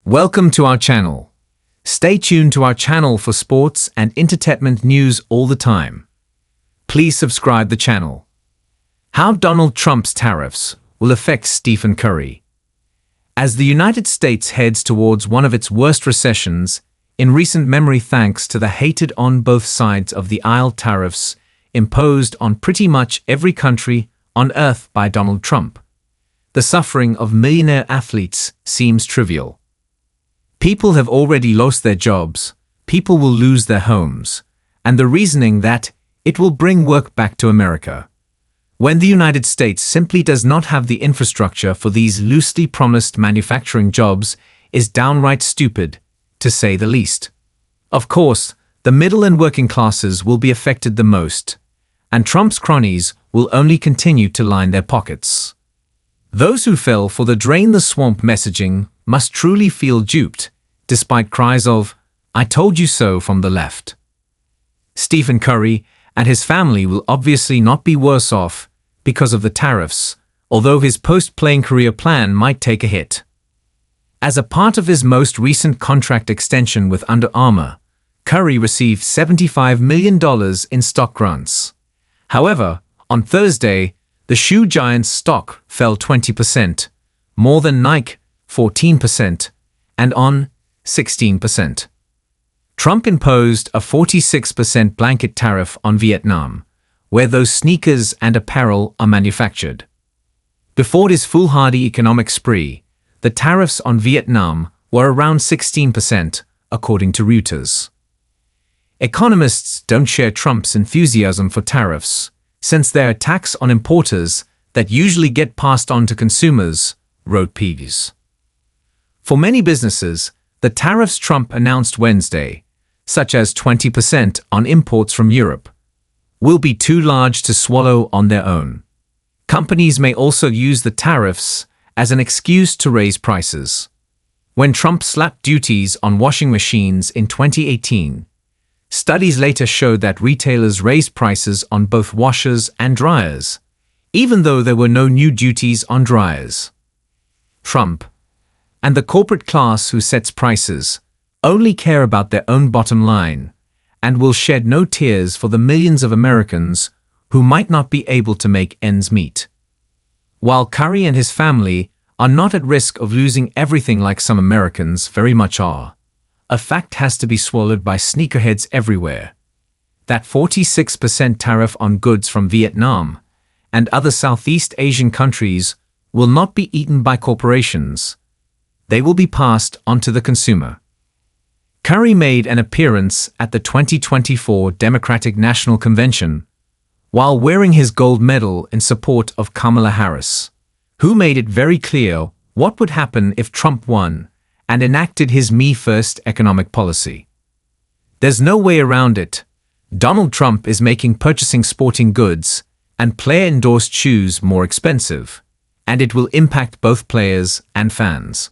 Welcome to our channel. Stay tuned to our channel for sports and entertainment news all the time. Please subscribe the channel. How Donald Trump's tariffs will affect Stephen Curry. As the United States heads towards one of its worst recessions in recent memory thanks to the hated on both sides of the aisle tariffs imposed on pretty much every country on earth by Donald Trump, the suffering of millionaire athletes seems trivial. People have already lost their jobs, people will lose their homes, and the reasoning that it will bring work back to America, when the United States simply does not have the infrastructure for these loosely promised manufacturing jobs, is downright stupid, to say the least. Of course, the middle and working classes will be affected the most, and Trump's cronies will only continue to line their pockets. Those who fell for the drain the swamp messaging must truly feel duped, despite cries of, "I told you so" from the left. Stephen Curry and his family will obviously not be worse off because of the tariffs, although his post-playing career plan might take a hit. As a part of his most recent contract extension with Under Armour, Curry received $75 million in stock grants. However, on Thursday, the shoe giant's stock fell 20%, more than Nike 14%, and On 16%. Trump imposed a 46% blanket tariff on Vietnam, where those sneakers and apparel are manufactured. Before his foolhardy economic spree, the tariffs on Vietnam were around 16%, according to Reuters. Economists don't share Trump's enthusiasm for tariffs, since they're a tax on importers that usually get passed on to consumers, wrote Pease. For many businesses, the tariffs Trump announced Wednesday, such as 20% on imports from Europe, will be too large to swallow on their own. Companies may also use the tariffs as an excuse to raise prices. When Trump slapped duties on washing machines in 2018, studies later showed that retailers raised prices on both washers and dryers, even though there were no new duties on dryers. Trump and the corporate class who sets prices only care about their own bottom line and will shed no tears for the millions of Americans who might not be able to make ends meet. While Curry and his family are not at risk of losing everything like some Americans very much are, a fact has to be swallowed by sneakerheads everywhere. That 46% tariff on goods from Vietnam and other Southeast Asian countries will not be eaten by corporations. They will be passed on to the consumer. Curry made an appearance at the 2024 Democratic National Convention while wearing his gold medal in support of Kamala Harris, who made it very clear what would happen if Trump won and enacted his Me First economic policy. There's no way around it. Donald Trump is making purchasing sporting goods and player-endorsed shoes more expensive, and it will impact both players and fans.